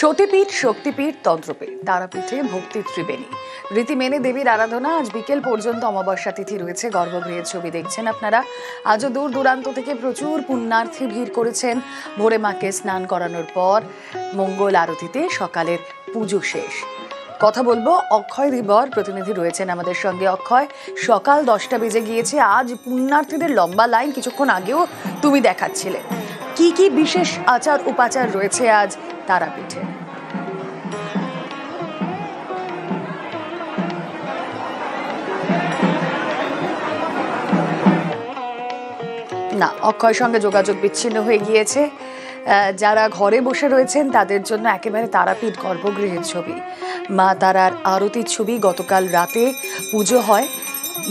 সতীপীঠ, শক্তিপীঠ, তন্ত্রপীঠ, তারাপীঠে ভক্তি ত্রিবেণী। রীতি মেনে দেবীর আরাধনা। আজ বিকেল পর্যন্ত অমাবস্যা তিথি রয়েছে। গর্ভগৃহের ছবি দেখছেন আপনারা। আজও দূর দূরান্ত থেকে প্রচুর পুণ্যার্থী ভিড় করেছেন। ভোরে মাকে স্নান করানোর পর মঙ্গল আরতিতে সকালের পুজো শেষ। কথা বলবো অক্ষয় ধীবর, প্রতিনিধি রয়েছেন আমাদের সঙ্গে। অক্ষয়, সকাল 10টা বেজে গিয়েছে। আজ পুণ্যার্থীদের লম্বা লাইন, কিছুক্ষণ আগেও তুমি দেখাচ্ছিলে। কি কি বিশেষ আচার উপাচার রয়েছে আজ তারাপীঠে? না, অক্ষয়ের সঙ্গে যোগাযোগ বিচ্ছিন্ন হয়ে গিয়েছে। যারা ঘরে বসে রয়েছেন তাদের জন্য একেবারে তারাপীঠ গর্ভগৃহের ছবি, মা তারার আরতির ছবি। গতকাল রাতে পুজো হয়,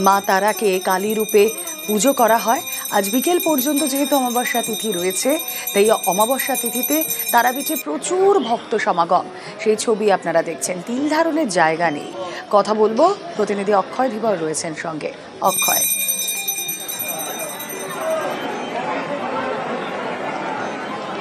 মা তারাকে কালী রূপে পুজো করা হয়। আজ বিকেল পর্যন্ত যেহেতু অমাবস্যা তিথি রয়েছে, তাই অমাবস্যা তিথিতে তারাপীঠে প্রচুর ভক্ত সমাগম, সেই ছবি আপনারা দেখছেন। তিল ধারণের জায়গা নেই। কথা বলবো, প্রতিনিধি অক্ষয় ধীবর রয়েছেন সঙ্গে। অক্ষয়,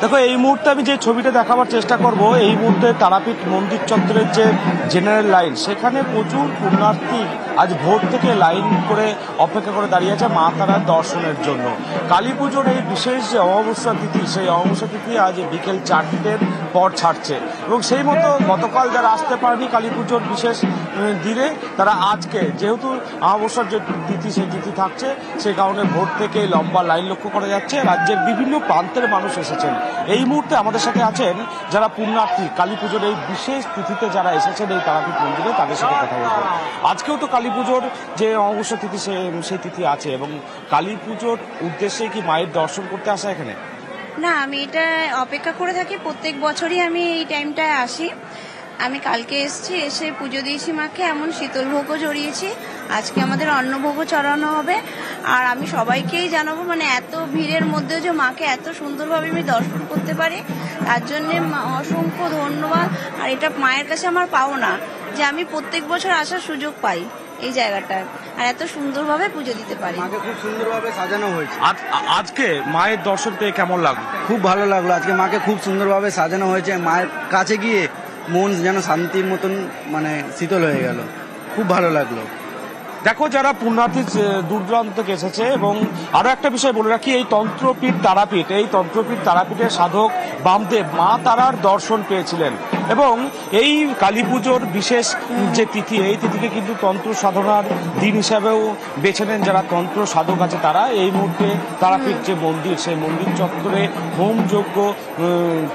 দেখো, এই মুহূর্তে আমি যে ছবিটা দেখাবার চেষ্টা করব, এই মুহূর্তে তারাপীঠ মন্দির চত্বরের যে জেনারেল লাইন, সেখানে প্রচুর পুণ্যার্থী আজ ভোর থেকে লাইন করে অপেক্ষা করে দাঁড়িয়ে আছে মা তারার দর্শনের জন্য। কালী পুজোর এই বিশেষ যে অমাবস্যা তিথি, সেই অমাবস্যা তিথি আজ বিকেল 4টের পর ছাড়ছে এবং সেই মতো গতকাল যারা আসতে পারেনি কালী পুজোর বিশেষ দিনে, তারা আজকে যেহেতু অমাবস্যার যে তিথি, সেই তিথি থাকছে, সেই কারণে ভোর থেকে লম্বা লাইন লক্ষ্য করা যাচ্ছে। রাজ্যের বিভিন্ন প্রান্তের মানুষ এসেছেন। এই মুহূর্তে আমাদের সাথে আছেন যারা পুণ্যার্থী, কালী পুজোর এই বিশেষ তিথিতে যারা এসেছেন এই তারাপীঠ মন্দিরে, তাদের সাথে কথা বলবো। আজকেও তো কালী পুজোর যে অমাবস্যা তিথি, সেই তিথি আছে এবং কালী পুজোর উদ্দেশ্যে কি মায়ের দর্শন করতে আসা এখানে? না, আমি এটা অপেক্ষা করে থাকি। প্রত্যেক বছরই আমি এই টাইমটায় আসি। আমি কালকে এসেছি, এসে পুজো দিয়েছি মাকে, এমন শীতল ভোগও জড়িয়েছি। আজকে আমাদের অন্নভোগও চড়ানো হবে। আর আমি সবাইকেই জানাবো, মানে এত ভিড়ের মধ্যেও যে মাকে এত সুন্দরভাবে আমি দর্শন করতে পারি, তার জন্যে অসংখ্য ধন্যবাদ। আর এটা মায়ের কাছে আমার পাওনা যে আমি প্রত্যেক বছর আসার সুযোগ পাই এই জায়গাটায়, আর এত সুন্দরভাবে পুজো দিতে পারি। মাকে খুব সুন্দরভাবে সাজানো হয়েছে। আজকে মায়ের দর্শন পেয়ে কেমন লাগলো? খুব ভালো লাগলো। আজকে মাকে খুব সুন্দরভাবে সাজানো হয়েছে। মায়ের কাছে গিয়ে মন যেন শান্তির মতন, মানে শীতল হয়ে গেল। খুব ভালো লাগলো। দেখো, যারা পুণ্যার্থী দূর দূরান্ত থেকে এসেছে, এবং আরো একটা বিষয় বলে রাখি, এই তন্ত্রপীঠ তারাপীঠ, এই তন্ত্রপীঠ তারাপীঠের সাধক বামদেব মা তারার দর্শন পেয়েছিলেন এবং এই কালী পুজোর বিশেষ যে তিথি, এই তিথিকে কিন্তু তন্ত্র সাধনার দিন হিসাবেও বেছে নেন যারা তন্ত্র সাধক আছে তারা। এই মুহূর্তে তারাপীঠ যে মন্দির, সেই মন্দির চত্বরে হোম যজ্ঞ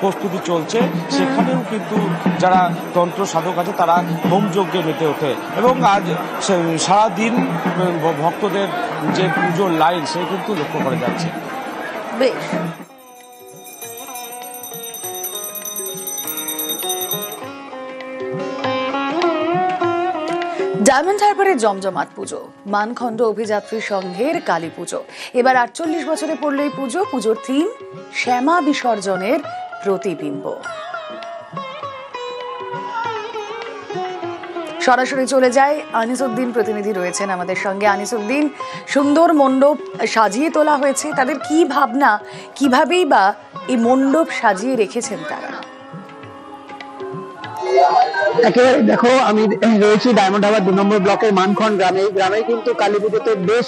প্রস্তুতি চলছে। সেখানেও কিন্তু যারা তন্ত্র সাধক আছে তারা হোম যজ্ঞে মেতে ওঠে এবং আজ সারা দিন ভক্তদের যে পুজোর লাইন, সে কিন্তু লক্ষ্য করা যাচ্ছে। বেশ, ডায়মন্ড হারবারে জমজমাট পুজো, মানখন্ড অভিযাত্রী সংঘের কালী পুজো। এবার 48 বছরে পড়ল এই পুজো। পুজোর থিম শ্যামা বিসর্জনের প্রতিবিম্ব। সরাসরি চলে যায় আনিসউদ্দিন, প্রতিনিধি রয়েছেন আমাদের সঙ্গে। আনিসউদ্দিন, সুন্দর মণ্ডপ সাজিয়ে তোলা হয়েছে, তাদের কি ভাবনা, কিভাবেই বা এই মণ্ডপ সাজিয়ে রেখেছেন তারা? দেখো, আমি রয়েছি ডায়মন্ড হারবার 2 নম্বর ব্লকের মানখন্ড গ্রামে। এই গ্রামে কিন্তু কালী পুজোতে বেশ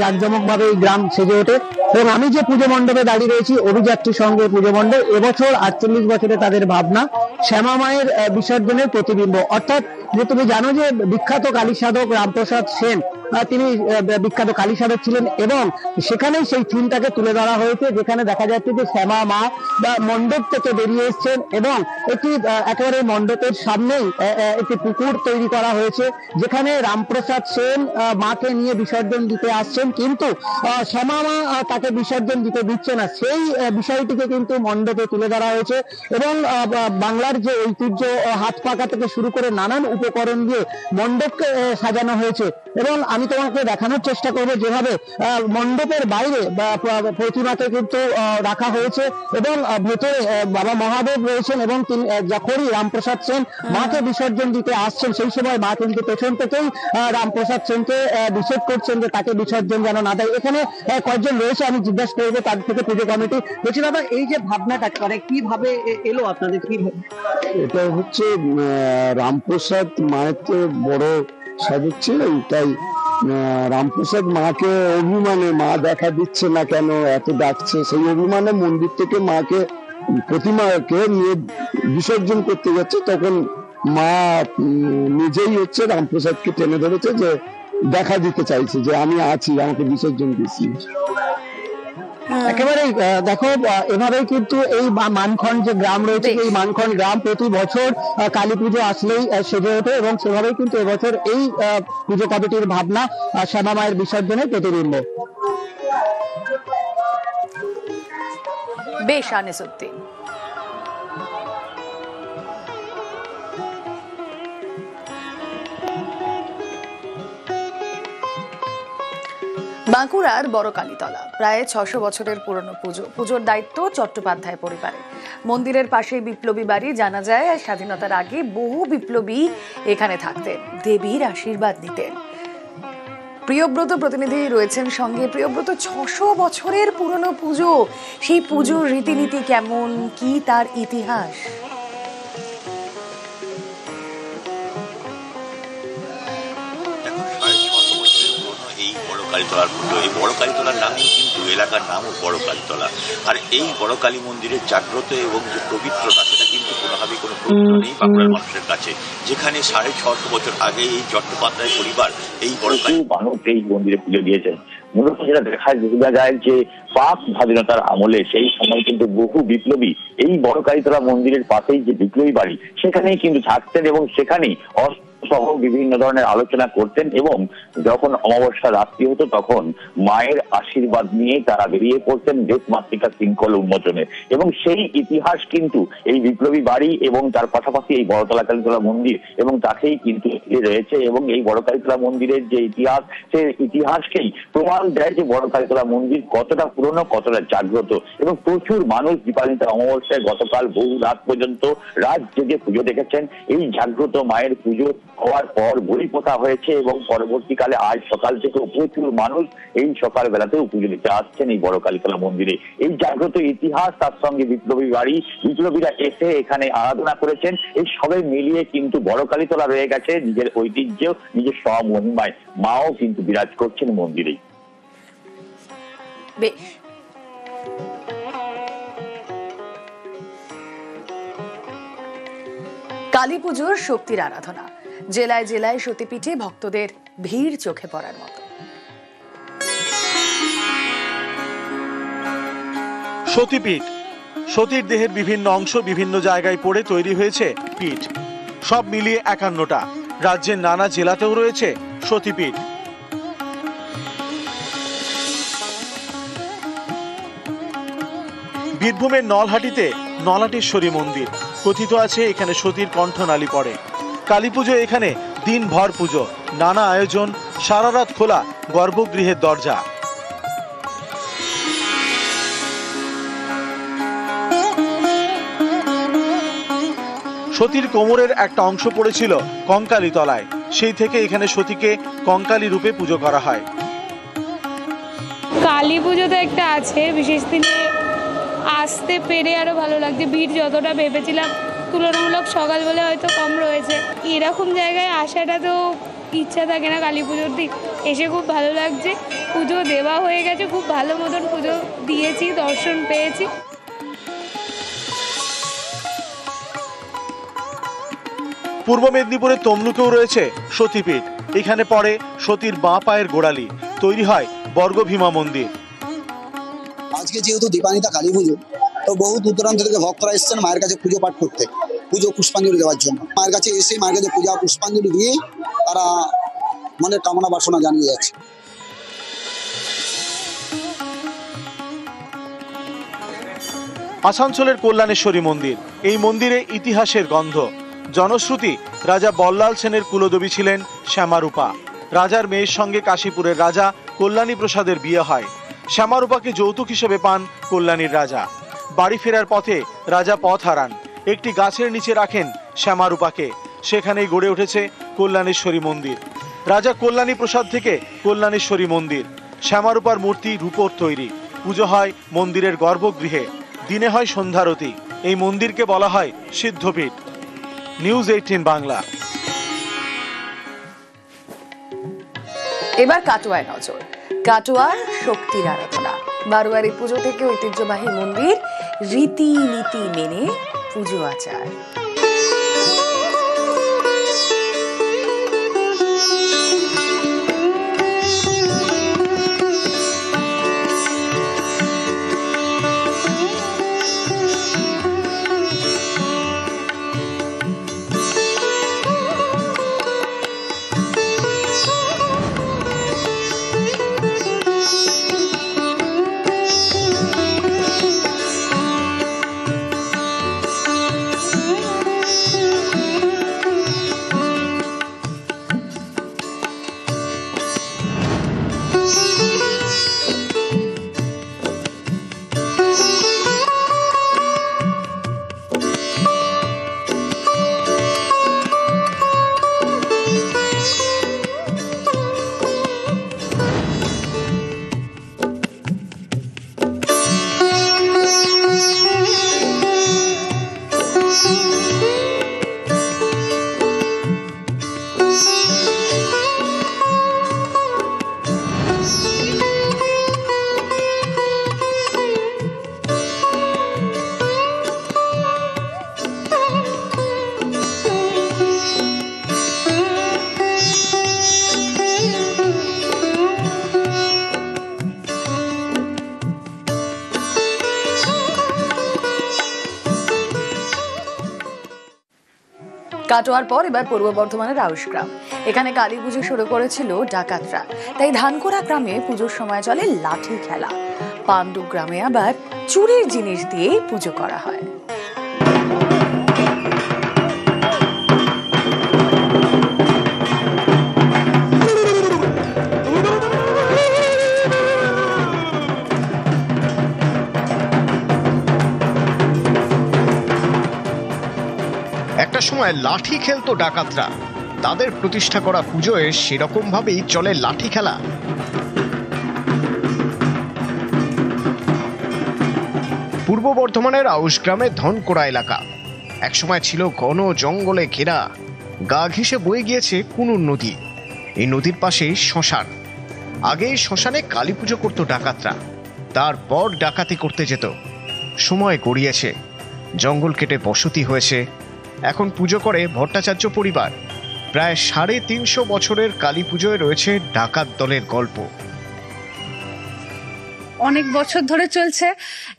জাঁকজমক ভাবে এই গ্রাম সেজে ওঠে এবং আমি যে পুজো মণ্ডপে দাঁড়িয়ে রয়েছি, অভিযাত্রী সংঘের পুজো মণ্ডপ। এবছর 48 বছরে তাদের ভাবনা শ্যামা মায়ের বিসর্জনের প্রতিবিম্ব। অর্থাৎ, যে তুমি জানো যে বিখ্যাত কালী সাধক রামপ্রসাদ সেন, তিনি বিখ্যাত কালী সাধক ছিলেন এবং সেখানেই সেই থিমটাকে তুলে ধরা হয়েছে, যেখানে দেখা যাচ্ছে যে শ্যামা মা বা মণ্ডপ থেকে বেরিয়ে এসছেন এবং একটি একেবারে মণ্ডপের সামনেই একটি পুকুর তৈরি করা হয়েছে, যেখানে রামপ্রসাদ সেন মাকে নিয়ে বিসর্জন দিতে আসছেন, কিন্তু শ্যামা মা তাকে বিসর্জন দিতে দিচ্ছে না। সেই বিষয়টিকে কিন্তু মণ্ডপে তুলে ধরা হয়েছে এবং বাংলার যে ঐতিহ্য, হাত পাকা থেকে শুরু করে নানান উপকরণ দিয়ে মণ্ডপকে সাজানো হয়েছে। এবং আমি তোমাকে দেখানোর চেষ্টা করবো যেভাবে মণ্ডপের বাইরে প্রতিমাকে কিন্তু রাখা হয়েছে এবং ভেতরে বাবা মহাদেব রয়েছেন এবং তিনি যখনই রামপ্রসাদ সেন মাকে বিসর্জন দিতে আসছেন সেই সময় মা কিন্তু পেছন থেকেই রামপ্রসাদ সেনকে নিষেধ করছেন যে তাকে বিসর্জন যেন না দেয়। এখানে কয়েকজন রয়েছে, আমি জিজ্ঞাসা করবো তার থেকে পুজো কমিটি। বলছি দাদা, এই যে ভাবনাটা করে কিভাবে এলো আপনাদের, কি এটা হচ্ছে রামপ্রসাদ মায়ের তো বড় সাজাচ্ছিলেন, তাই রামপ্রসাদ মাকে অভিমানে মা দেখা দিচ্ছে না কেন, এত ডাকছে, সেই অভিমানে মন্দির থেকে মাকে প্রতিমাকে নিয়ে বিসর্জন করতে যাচ্ছে। তখন মা নিজেই হচ্ছে রামপ্রসাদকে টেনে ধরেছে, যে দেখা দিতে চাইছে যে আমি আছি, আমাকে বিসর্জন দিচ্ছি। একেবারেই দেখো, এভাবেই কিন্তু এই মানখন্ড যে গ্রাম রয়েছে, এই মানখন্ড গ্রাম প্রতি বছর কালী পুজো আসলেই সেজে ওঠে এবং সেভাবেই কিন্তু এবছর এই পুজো কমিটির ভাবনা শ্যামা মায়ের বিসর্জনের প্রতিবিম্ব। বেশ আনিসুদ্দিন। বাঁকুড়ার বড় কালীতলা প্রায় 600 বছরের পুরনো পুজোর দায়িত্ব চট্টোপাধ্যায় পরিবারে। মন্দিরের পাশে বিপ্লবী বাড়ি, জানা যায় স্বাধীনতার আগে বহু বিপ্লবী এখানে থাকতেন, দেবীর আশীর্বাদ নিতেন। প্রিয়ব্রত প্রতিনিধি রয়েছেন সঙ্গে। প্রিয়ব্রত, 600 বছরের পুরনো পুজো, সেই পুজোর রীতিনীতি কেমন, কি তার ইতিহাস? কালীতলার পুজো, এই বড় কালীতলার নামেই কিন্তু এলাকার নামও বড় কালীতলা। আর এই বড় কালী মন্দিরের জাগ্রত এবং যে পবিত্রতা, সেটা কিন্তু কোনোভাবেই কোনো প্রশ্ন নেই বাঁকুড়ার মানুষের কাছে। যেখানে 650 বছর আগে এই চট্টোপাধ্যায় পরিবার এই বড় কালী মানুষ এই মন্দিরে পুজো দিয়েছেন। মূলত যেটা বোঝা যায় যে পাক স্বাধীনতার আমলে সেই সময় কিন্তু বহু বিপ্লবী এই বড় কালীতলা মন্দিরের পাশেই যে বিপ্লবী বাড়ি, সেখানেই কিন্তু থাকতেন এবং সেখানেই সহ বিভিন্ন ধরনের আলোচনা করতেন এবং যখন অমাবস্যা রাত্রি হতো তখন মায়ের আশীর্বাদ নিয়ে তারা বেরিয়ে পড়তেন দেশমাতৃকা শৃঙ্খল উন্মোচনে। এবং সেই ইতিহাস কিন্তু এই বিপ্লবী বাড়ি এবং তার পাশাপাশি এই বড়তলা কালীতলা মন্দির এবং তাকেই কিন্তু রয়েছে। এবং এই বড় কালীতলা মন্দিরের যে ইতিহাস, সেই ইতিহাসকেই প্রমাণ দেয় যে বড় কালীতলা মন্দির কতটা পুরনো, কতটা জাগ্রত। এবং প্রচুর মানুষ দীপান্বিতা অমাবস্যায় গতকাল বহু রাত পর্যন্ত রাত জেগে পুজো দেখেছেন। এই জাগ্রত মায়ের পুজো হওয়ার পর বলি পোতা হয়েছে এবং পরবর্তীকালে আজ সকাল থেকে প্রচুর মানুষ এই সকাল বেলাতেও পুজো দিতে আসছেন এই বড় কালীতলা মন্দিরে। এই জাগ্রত ইতিহাস, তার সঙ্গে বিপ্লবী বাড়ি, বিপ্লবীরা এসে এখানে আরাধনা করেছেন, এই সবে মিলিয়ে কিন্তু বড় কালীতলা রয়ে গেছে নিজের ঐতিহ্য, নিজের স্বমহিমায়। মাও কিন্তু বিরাজ করছেন মন্দিরেই। বেশ, কালী পুজোর শক্তির আরাধনা, জেলায় জেলায় সতীপীঠে ভক্তদের ভিড় চোখে পড়ার মতো। সতীপীঠ, সতীর দেহের বিভিন্ন অংশ বিভিন্ন জায়গায় পড়ে তৈরি হয়েছে পীঠ। সব মিলিয়ে 51টা। রাজ্যের নানা জেলাতেও রয়েছে সতীপীঠ। বীরভূমের নলহাটিতে নলাটেশ্বরী মন্দির। কথিত আছে এখানে সতীর কণ্ঠনালী পড়ে। কালী পুজো এখানে দিনভর পুজো, নানা আয়োজন, সারা রাত খোলা গর্ভগৃহের দরজা। সতীর কোমরের একটা অংশ পড়েছিল কঙ্কালী তলায়, সেই থেকে এখানে সতীকে কঙ্কালী রূপে পুজো করা হয়। কালী পুজো তো একটা আছে, বিশেষ দিনে আসতে পেরে আরো ভালো লাগছে। ভিড় যতটা ভেবেছিলাম তুলনামূলক সকাল বলে হয়তো কম রয়েছে। এরকম জায়গায় আসাটা তো ইচ্ছা থাকে না কালী পুজোর দিন, এসে খুব ভালো লাগছে। পুজো দেওয়া হয়ে গেছে, খুব ভালো মতন পুজো দিয়েছি, দর্শন পেয়েছি। পূর্ব মেদিনীপুরের তমলুকেও রয়েছে সতীপীঠ। এখানে পড়ে সতীর বাঁ পায়ের গোড়ালি, তৈরি হয় বর্গভীমা মন্দির। আজকে যেহেতু দীপান্বিতা কালী পুজো, তো বহু দূর দূরান্ত থেকে ভক্তরা এসেছেন মায়ের কাছে পুজো পাঠ করতে, পুজো পুষ্পাঞ্জলি দেওয়ার জন্য। মায়ের কাছে এসে মায়ের কাছে পূজা পুষ্পাঞ্জলি দিয়ে তারা মনের কামনা বাসনা জানিয়ে যাচ্ছে। আসানসোলের কল্যাণেশ্বরী মন্দির, এই মন্দিরে ইতিহাসের গন্ধ। জনশ্রুতি, রাজা বল্লাল সেনের কুলদেবী ছিলেন শ্যামারূপা। রাজার মেয়ের সঙ্গে কাশীপুরের রাজা কল্যাণী প্রসাদের বিয়ে হয়। শ্যামারূপাকে যৌতুক হিসেবে পান কল্যাণীর রাজা। বাড়ি ফেরার পথে রাজা পথ হারান। একটি গাছের নিচে রাখেন শ্যামারূপাকে। সেখানেই গড়ে উঠেছে কল্যাণেশ্বরী মন্দির। রাজা কল্যাণী প্রসাদ থেকে কল্যাণেশ্বরী মন্দির। শ্যামারূপার মূর্তি রূপোর তৈরি। পুজো হয় মন্দিরের গর্ভগৃহে। দিনে হয় সন্ধ্যারতি। এই মন্দিরকে বলা হয় সিদ্ধপীঠ। নিউজ 18 বাংলা। এবার কাটোয়ায় নজর। কাটোয়ার শক্তির আরাধনা। বারোয়ারি পুজো থেকে ঐতিহ্যবাহী মন্দির, রীতিনীতি মেনে পুজো আচার। কাটোয়ার পর এবার পূর্ব বর্ধমানের আউশগ্রাম। এখানে কালী পুজো শুরু করেছিল ডাকাতরা, তাই ধানকোড়া গ্রামে পুজোর সময় চলে লাঠি খেলা। পাণ্ডু গ্রামে আবার চুরির জিনিস দিয়ে পুজো করা হয়। একটা সময় লাঠি খেলতো ডাকাতরা। তাদের প্রতিষ্ঠা করা পুজোয় সেরকম ভাবেই চলে লাঠি খেলা। পূর্ব বর্ধমানের আউশগ্রামের ধনকোড়া এলাকা একসময় ছিল ঘন জঙ্গলে ঘেরা। গা ঘেঁষে বয়ে গিয়েছে কুনুর নদী। এই নদীর পাশেই শ্মশান। আগে এই শ্মশানে কালী পুজো করতো ডাকাতরা, তারপর ডাকাতি করতে যেত। সময় গড়িয়েছে, জঙ্গল কেটে বসতি হয়েছে। এখন পুজো করে ভট্টাচার্য পরিবার। প্রায় 350 বছরের কালী পুজোয় রয়েছে ডাকাত দলের গল্প। অনেক বছর ধরে চলছে।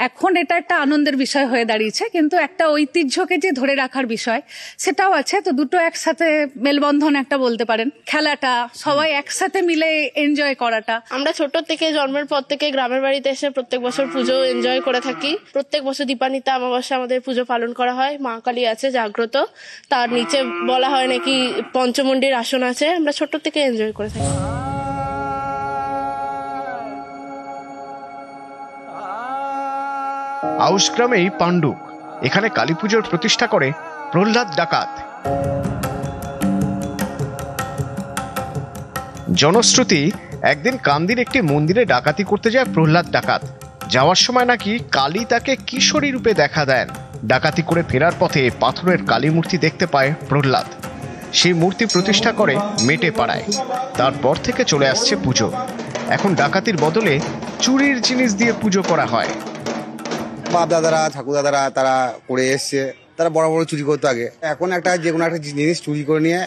এখন এটা একটা আনন্দের বিষয় হয়ে দাঁড়িয়েছে, কিন্তু একটা ঐতিহ্যকে যে ধরে রাখার বিষয় সেটাও আছে। তো দুটো একসাথে মেলবন্ধন একটা বলতে পারেন। খেলাটা, সবাই একসাথে মিলে এনজয় করাটা। আমরা ছোট থেকে জন্মের পর থেকে গ্রামের বাড়িতে এসে প্রত্যেক বছর পুজো এনজয় করে থাকি। প্রত্যেক বছর দীপান্বিতা অমাবস্যা আমাদের পুজো পালন করা হয়। মা কালী আছে জাগ্রত, তার নিচে বলা হয় নাকি পঞ্চমুণ্ডির আসন আছে। আমরা ছোট থেকে এনজয় করে থাকি। আউশগ্রামেই পাণ্ডুক। এখানে কালী পুজোর প্রতিষ্ঠা করে প্রহ্লাদ ডাকাত। জনশ্রুতি, একদিন কান্দির একটি মন্দিরে ডাকাতি করতে যায় প্রহ্লাদ ডাকাত। যাওয়ার সময় নাকি কালী তাকে কিশোরী রূপে দেখা দেন। ডাকাতি করে ফেরার পথে পাথরের কালী মূর্তি দেখতে পায় প্রহ্লাদ। সেই মূর্তি প্রতিষ্ঠা করে মেটে পাড়ায়। তারপর থেকে চলে আসছে পুজো। এখন ডাকাতির বদলে চুরির জিনিস দিয়ে পুজো করা হয়। বাপ দাদারা, ঠাকুর দাদারা তারা করে এসছে, তারা বড় বড় চুরি করতো আগে। এখন একটা যে কোনো একটা জিনিস চুরি করে নিয়ে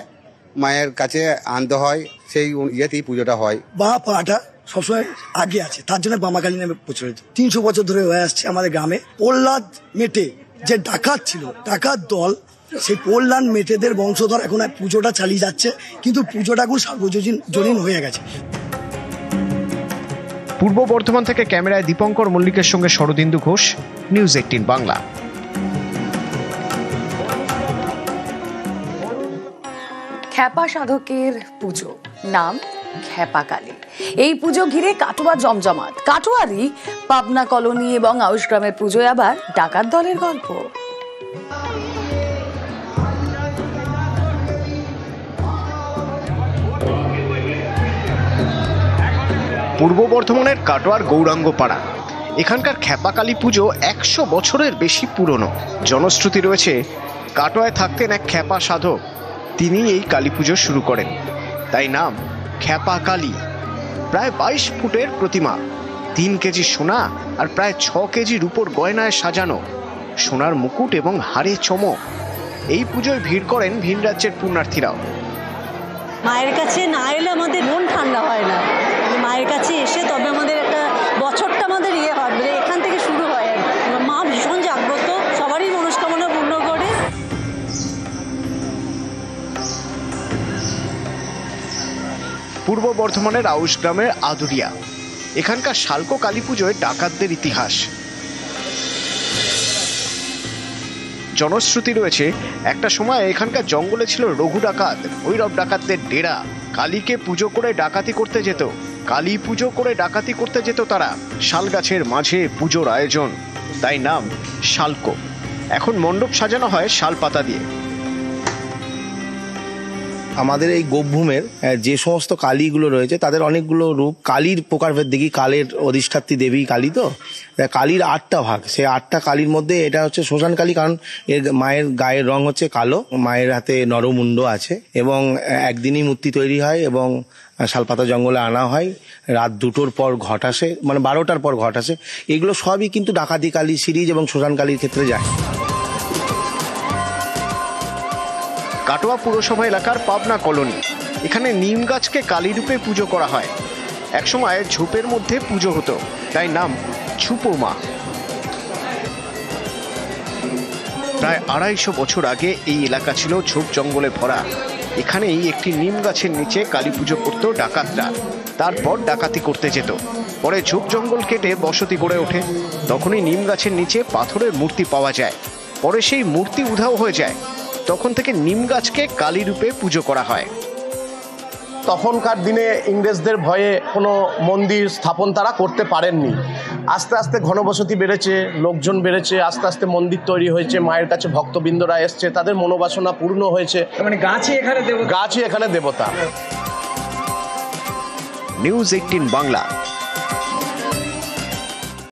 মায়ের কাছে আনতে হয়, সেই ইয়েতেই পুজোটা হয়। বা পাটা সবসময় আগে আছে, তার জন্য বামাকালী নামে প্রচলিত। 300 বছর ধরে হয়ে আসছে আমাদের গ্রামে। প্রহ্লাদ মেটে যে ডাকাত ছিল, ডাকাত দল, সেই প্রহ্লাদ মেটেদের বংশধর এখন পুজোটা চালিয়ে যাচ্ছে, কিন্তু পুজোটা এখন সার্বজনীন হয়ে গেছে। পূর্ব বর্ধমান থেকে ক্যামেরায় দীপঙ্কর মল্লিকের সঙ্গে শরদিন্দু ঘোষ, নিউজ 18 বাংলা। খ্যাপা সাধকের পুজো, নাম খ্যাপাকালী। এই পুজো ঘিরে কাটোয়া জমজমাট। কাটোয়ারই পাবনা কলোনি এবং আউশগ্রামের পুজোয় আবার ডাকাত দলের গল্প। পূর্ব বর্ধমানের কাটোয়ার গৌরাঙ্গ পাড়া, এখানকার খ্যাপাকালী পুজো 100 বছরের বেশি পুরনো। জনশ্রুতি রয়েছে কাটোয়ায় থাকতেন এক খ্যাপা সাধক, তিনি এই কালী পুজো শুরু করেন, তাই নাম খ্যাপাকালী। প্রায় 22 ফুটের প্রতিমা, 3 কেজি সোনা আর প্রায় 6 কেজি রূপোর গয়নায় সাজানো, সোনার মুকুট এবং হাড়ে চমক। এই পুজোয় ভিড় করেন ভিন রাজ্যের পুণ্যার্থীরাও। মায়ের কাছে না এলে আমাদের মন ঠান্ডা হয় না, মায়ের কাছে এসে তবে আমাদের একটা বছরটা আমাদের হয়, মানে এখান থেকে শুরু হয়। মা ভীষণ জাগ্রত, সবারই মনস্কামনা পূর্ণ করে। পূর্ব বর্ধমানের আউশগ্রামের আদুরিয়া, এখানকার শালকো কালী পুজোয় ডাকাতদের ইতিহাস। জনশ্রুতি রয়েছে একটা সময় এখানকার জঙ্গলে ছিল রঘু ডাকাত, ভৈরব ডাকাতদের ডেরা। কালীকে পুজো করে ডাকাতি করতে যেত, কালী পুজো করে ডাকাতি করতে যেত তারা। শাল গাছের মাঝে পুজোর আয়োজন, তাই নাম শালকো। এখন মণ্ডপ সাজানো হয় শাল পাতা দিয়ে। আমাদের এই গোপভূমের যে সমস্ত কালীগুলো রয়েছে তাদের অনেকগুলো রূপ। কালীর প্রকারভেদ দেখি, কালের অধিষ্ঠাত্রী দেবী কালী, তো কালীর 8টা ভাগ। সেই 8টা কালীর মধ্যে এটা হচ্ছে শ্মশান কালী, কারণ এর মায়ের গায়ের রং হচ্ছে কালো, মায়ের হাতে নরমুণ্ড আছে এবং একদিনই মূর্তি তৈরি হয় এবং শালপাতা জঙ্গলে আনা হয়। রাত 2টোর পর ঘট আসে, মানে 12টার পর ঘট আসে। এগুলো সবই কিন্তু ডাকাতি কালী সিরিজ এবং শ্মশান কালীর ক্ষেত্রে যায়। কাটোয়া পুরসভা এলাকার পাবনা কলোনি, এখানে নিম গাছকে কালী রূপে পুজো করা হয়। একসময় ঝোপের মধ্যে পুজো হতো, তাই নাম ছুপো মা। প্রায় 250 বছর আগে এই এলাকা ছিল ঝোপ জঙ্গলে ভরা। এখানেই একটি নিম গাছের নিচে কালী পুজো করত ডাকাতরা, তারপর ডাকাতি করতে যেত। পরে ঝোপ জঙ্গল কেটে বসতি গড়ে ওঠে, তখনই নিম গাছের নিচে পাথরের মূর্তি পাওয়া যায়। পরে সেই মূর্তি উধাও হয়ে যায়, তখন থেকে নিম গাছকে কালী রূপে পুজো করা হয়। তখনকার দিনে ইংরেজদের ভয়ে কোনো মন্দির স্থাপন তারা করতে পারেননি। আস্তে আস্তে ঘনবসতি বেড়েছে, লোকজন বেড়েছে, আস্তে আস্তে মন্দির তৈরি হয়েছে, মায়ের কাছে ভক্তবৃন্দরা এসছে, তাদের মনোবাসনা পূর্ণ হয়েছে। মানে গাছই এখানে দেবতা। নিউজ 18 বাংলা।